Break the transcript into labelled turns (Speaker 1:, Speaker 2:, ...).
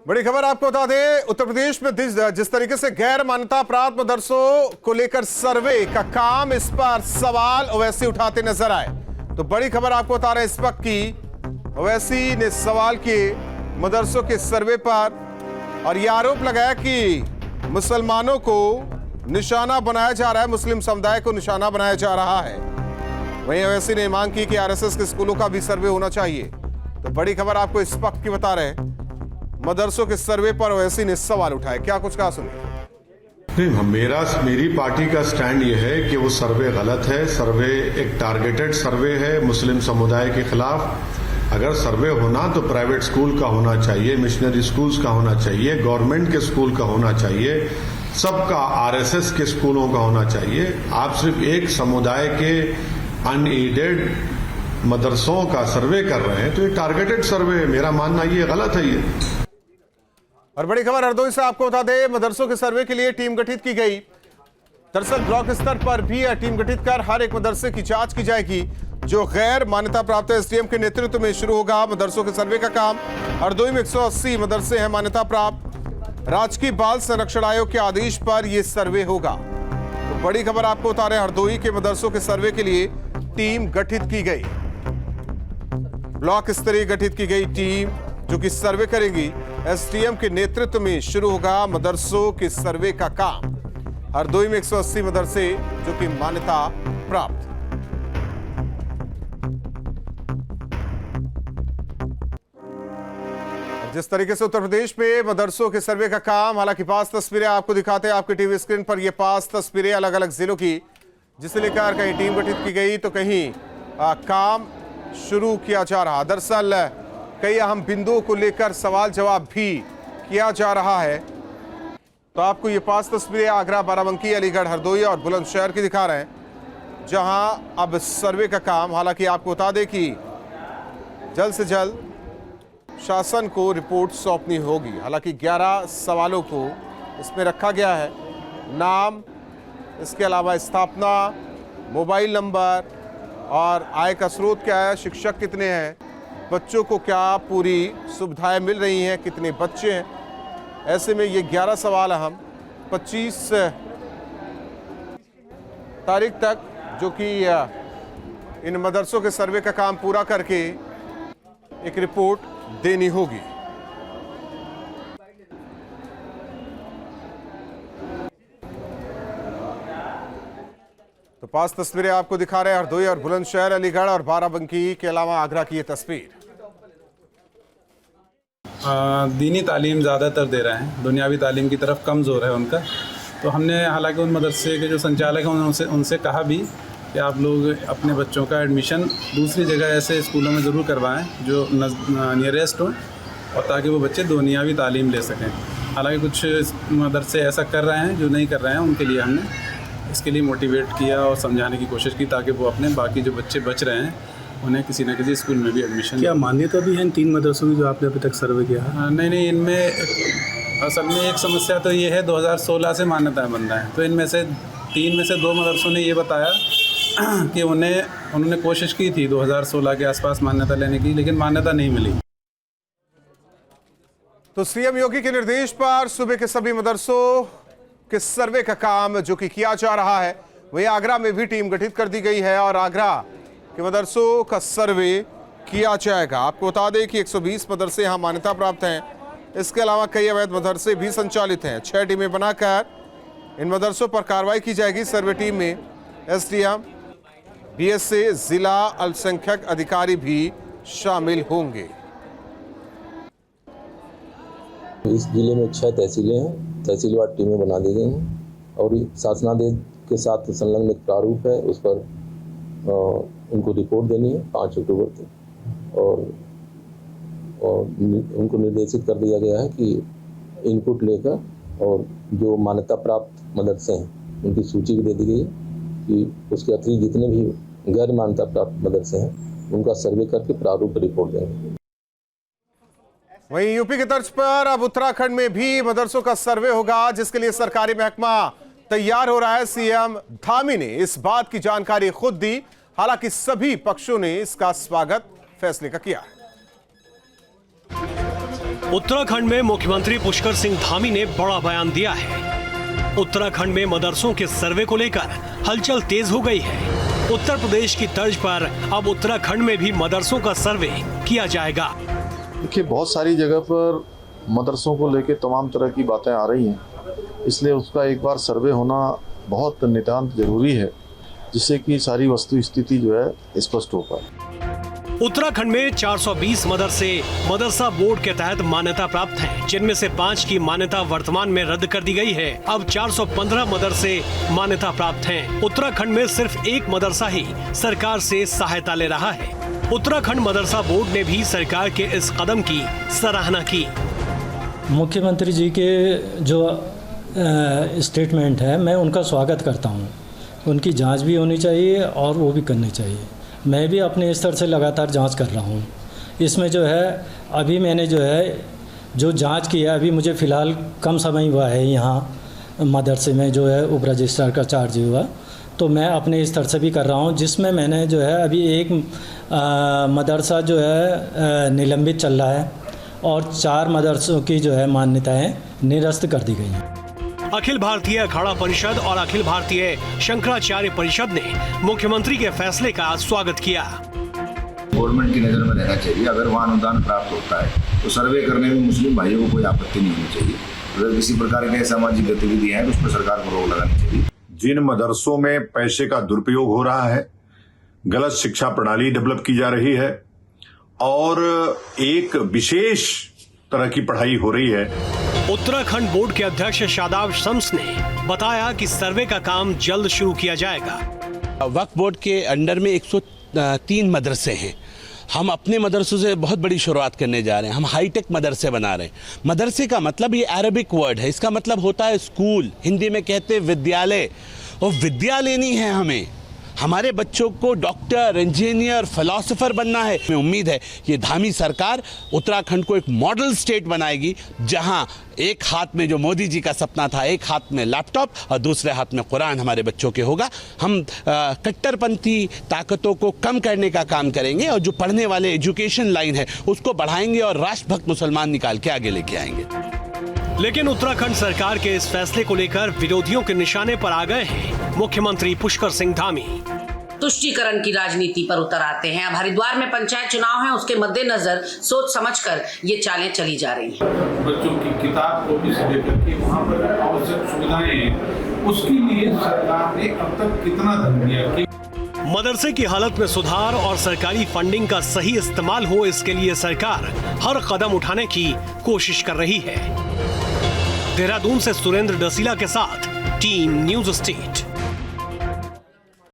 Speaker 1: बड़ी खबर आपको बता दें, उत्तर प्रदेश में जिस तरीके से गैर मान्यता प्राप्त मदरसों को लेकर सर्वे का काम, इस पर सवाल ओवैसी उठाते नजर आए। तो बड़ी खबर आपको बता रहे हैं इस वक्त की ओवैसी ने सवाल किए मदरसों के सर्वे पर और यह आरोप लगाया कि मुसलमानों को निशाना बनाया जा रहा है, मुस्लिम समुदाय को निशाना बनाया जा रहा है। वहीं ओवैसी ने मांग की कि आरएसएस के स्कूलों का भी सर्वे होना चाहिए। तो बड़ी खबर आपको इस वक्त की बता रहे हैं, मदरसों के सर्वे पर ओवैसी ने सवाल उठाए। क्या कुछ कहा सुनिए।
Speaker 2: नहीं, मेरी पार्टी का स्टैंड यह है कि वो सर्वे गलत है। सर्वे एक टारगेटेड सर्वे है मुस्लिम समुदाय के खिलाफ। अगर सर्वे होना तो प्राइवेट स्कूल का होना चाहिए, मिशनरी स्कूल्स का होना चाहिए, गवर्नमेंट के स्कूल का होना चाहिए, सबका आरएसएस के स्कूलों का होना चाहिए। आप सिर्फ एक समुदाय के अनएडेड मदरसों का सर्वे कर रहे हैं, तो ये टारगेटेड सर्वे है। मेरा मानना ये गलत है। ये
Speaker 1: और बड़ी खबर हरदोई से आपको बता दें, मदरसों के सर्वे के लिए टीम गठित की गई। दरअसल ब्लॉक स्तर पर भी टीम गठित कर हर एक मदरसे की जांच की जाएगी। जो गैर मान्यता प्राप्त एसडीएम के नेतृत्व में शुरू होगा मदरसों के सर्वे का काम। हरदोई में 180 मदरसे हैं मान्यता प्राप्त। राजकीय बाल संरक्षण आयोग के आदेश पर यह सर्वे होगा। तो बड़ी खबर आपको बता रहे हैं, हरदोई के मदरसों के सर्वे के लिए टीम गठित की गई। ब्लॉक स्तरीय गठित की गई टीम जो कि सर्वे करेंगी। एसडीएम के नेतृत्व में शुरू होगा मदरसों के सर्वे का काम। हरदोई में 180 मदरसे जो कि मान्यता प्राप्त। जिस तरीके से उत्तर प्रदेश में मदरसों के सर्वे का काम, हालांकि पास तस्वीरें आपको दिखाते हैं आपके टीवी स्क्रीन पर। ये पास तस्वीरें अलग अलग जिलों की, जिसे लेकर कहीं टीम गठित की गई तो कहीं काम शुरू किया जा रहा। दरअसल कई अहम बिंदुओं को लेकर सवाल जवाब भी किया जा रहा है। तो आपको ये पास तस्वीरें आगरा, बाराबंकी, अलीगढ़, हरदोई और बुलंदशहर की दिखा रहे हैं, जहां अब सर्वे का काम, हालांकि आपको बता दें कि जल्द से जल्द शासन को रिपोर्ट सौंपनी होगी। हालांकि 11 सवालों को इसमें रखा गया है। नाम, इसके अलावा स्थापना, मोबाइल नंबर और आय का स्रोत क्या है, शिक्षक कितने हैं, बच्चों को क्या पूरी सुविधाएं मिल रही हैं, कितने बच्चे हैं। ऐसे में ये 11 सवाल हम 25 तारीख तक, जो कि इन मदरसों के सर्वे का काम पूरा करके एक रिपोर्ट देनी होगी। तो पास तस्वीरें आपको दिखा रहे हैं हरदोई और बुलंदशहर, अलीगढ़ और बाराबंकी के अलावा आगरा की ये तस्वीर।
Speaker 3: दीनी तालीम ज़्यादातर दे रहे हैं, दुनियावी तालीम की तरफ कम जोर है उनका। तो हमने हालांकि उन मदरसे के जो संचालक हैं उनसे कहा भी कि आप लोग अपने बच्चों का एडमिशन दूसरी जगह ऐसे स्कूलों में ज़रूर करवाएं जो नियरेस्ट हो, और ताकि वो बच्चे दुनियावी तालीम ले सकें। हालांकि कुछ मदरसे ऐसा कर रहे हैं, जो नहीं कर रहे हैं उनके लिए हमने इसके लिए मोटिवेट किया और समझाने की कोशिश की, ताकि वो अपने बाकी जो बच्चे बच रहे हैं उन्हें किसी न किसी स्कूल में भी एडमिशन।
Speaker 4: क्या मान्यता भी है इन 3 मदरसों की जो आपने अभी तक सर्वे किया है?
Speaker 3: नहीं, इनमें असल में एक समस्या तो ये है 2016 से मान्यताएं बन रही हैं। तो इनमें से 3 में से 2 मदरसों ने ये बताया कि उन्होंने कोशिश की थी 2016 के आसपास मान्यता लेने की, लेकिन मान्यता नहीं मिली।
Speaker 1: तो सीएम योगी के निर्देश पर सूबे के सभी मदरसों के सर्वे का काम जो कि किया जा रहा है, वहीं आगरा में भी टीम गठित कर दी गई है और आगरा के मदरसों का सर्वे किया जाएगा। आपको बता दें कि 120 मदरसे यहां मान्यता प्राप्त हैं। इसके अलावा कई अवैध मदरसे भी संचालित हैं। 6 टीमें बनाकर इन मदरसों पर कार्रवाई की जाएगी। सर्वे टीम में एसडीएम, बीएसए, जिला अल्पसंख्यक अधिकारी भी शामिल होंगे।
Speaker 5: इस जिले में 6 तहसीलें हैं, तहसीलवार टीमें बना दी गई हैं और शासनादेश के साथ संलग्न एक प्रारूप है, उस पर उनको रिपोर्ट देनी है 5 अक्टूबर तक। और उनको निर्देशित कर दिया गया है कि इनपुट लेकर और जो मान्यता प्राप्त मदरसे हैं उनकी सूची भी दे दी गई है कि उसके अतिरिक्त जितने भी गैर मान्यता प्राप्त मदरसे हैं उनका सर्वे करके प्रारूप रिपोर्ट देंगे।
Speaker 1: वहीं यूपी की तर्ज पर अब उत्तराखंड में भी मदरसों का सर्वे होगा, जिसके लिए सरकारी महकमा तैयार हो रहा है। सीएम धामी ने इस बात की जानकारी खुद दी। हालांकि सभी पक्षों ने इसका स्वागत फैसले का किया है।
Speaker 6: उत्तराखंड में मुख्यमंत्री पुष्कर सिंह धामी ने बड़ा बयान दिया है। उत्तराखंड में मदरसों के सर्वे को लेकर हलचल तेज हो गई है। उत्तर प्रदेश की तर्ज पर अब उत्तराखंड में भी मदरसों का सर्वे किया जाएगा।
Speaker 7: देखिए, बहुत सारी जगह पर मदरसों को लेकर तमाम तरह की बातें आ रही हैं, इसलिए उसका एक बार सर्वे होना बहुत नितांत जरूरी है, जिससे कि सारी वस्तु स्थिति जो है स्पष्ट हो पाए।
Speaker 6: उत्तराखंड में 420 मदरसे मदरसा बोर्ड के तहत मान्यता प्राप्त हैं, जिनमें से 5 की मान्यता वर्तमान में रद्द कर दी गई है। अब 415 मदरसे मान्यता प्राप्त हैं। उत्तराखंड में सिर्फ एक मदरसा ही सरकार से सहायता ले रहा है। उत्तराखंड मदरसा बोर्ड ने भी सरकार के इस कदम की सराहना की।
Speaker 8: मुख्यमंत्री जी के जो स्टेटमेंट है, मैं उनका स्वागत करता हूँ। उनकी जांच भी होनी चाहिए और वो भी करनी चाहिए। मैं भी अपने स्तर से लगातार जांच कर रहा हूँ। इसमें जो है अभी मैंने जो जांच की है, अभी मुझे फ़िलहाल कम समय हुआ है यहाँ मदरसे में जो है उप रजिस्ट्रार का चार्ज हुआ, तो मैं अपने स्तर से भी कर रहा हूँ, जिसमें मैंने जो है अभी एक मदरसा जो है निलंबित चल रहा है और 4 मदरसों की जो है मान्यताएँ निरस्त कर दी गई हैं।
Speaker 6: अखिल भारतीय अखाड़ा परिषद और अखिल भारतीय शंकराचार्य परिषद ने मुख्यमंत्री के फैसले का स्वागत किया।
Speaker 9: गवर्नमेंट की नज़र में रहना चाहिए। अगर वहाँ अनुदान प्राप्त होता है तो सर्वे करने में मुस्लिम भाइयों को कोई आपत्ति नहीं होनी चाहिए। अगर किसी प्रकार की सामाजिक गतिविधियां हैं तो उस पर सरकार को रोक लगानी चाहिए।
Speaker 2: जिन मदरसों में पैसे का दुरुपयोग हो रहा है, गलत शिक्षा प्रणाली डेवलप की जा रही है और एक विशेष तरह की पढ़ाई हो रही है।
Speaker 6: उत्तराखंड बोर्ड के अध्यक्ष शादाब शम्स ने बताया कि सर्वे का काम जल्द शुरू किया जाएगा।
Speaker 10: वक्फ बोर्ड के अंडर में 103 मदरसे हैं। हम अपने मदरसों से बहुत बड़ी शुरुआत करने जा रहे हैं। हम हाईटेक मदरसे बना रहे हैं। मदरसे का मतलब ये अरबिक वर्ड है, इसका मतलब होता है स्कूल। हिंदी में कहते हैं विद्यालय, और विद्या लेनी है हमें। हमारे बच्चों को डॉक्टर, इंजीनियर, फिलोसोफर बनना है। हमें उम्मीद है ये धामी सरकार उत्तराखंड को एक मॉडल स्टेट बनाएगी, जहां एक हाथ में जो मोदी जी का सपना था, एक हाथ में लैपटॉप और दूसरे हाथ में कुरान हमारे बच्चों के होगा। हम कट्टरपंथी ताकतों को कम करने का काम करेंगे और जो पढ़ने वाले एजुकेशन लाइन है उसको बढ़ाएंगे और राष्ट्रभक्त मुसलमान निकाल के आगे लेके आएंगे।
Speaker 6: लेकिन उत्तराखंड सरकार के इस फैसले को लेकर विरोधियों के निशाने पर आ गए हैं मुख्यमंत्री पुष्कर सिंह धामी।
Speaker 11: तुष्टीकरण की राजनीति पर उतर आते हैं। अब हरिद्वार में पंचायत चुनाव है, उसके मद्देनजर सोच समझकर ये चालें चली जा रही हैं।
Speaker 3: बच्चों की किताब कॉपी से लेकर के वहाँ पर आवश्यक सुविधाएं हैं, उसके लिए सरकार ने अब तक कितना धन दिया।
Speaker 6: मदरसे की हालत में सुधार और सरकारी फंडिंग का सही इस्तेमाल हो, इसके लिए सरकार हर कदम उठाने की कोशिश कर रही है। देहरादून से सुरेंद्र डसीला के साथ टीम न्यूज स्टेट।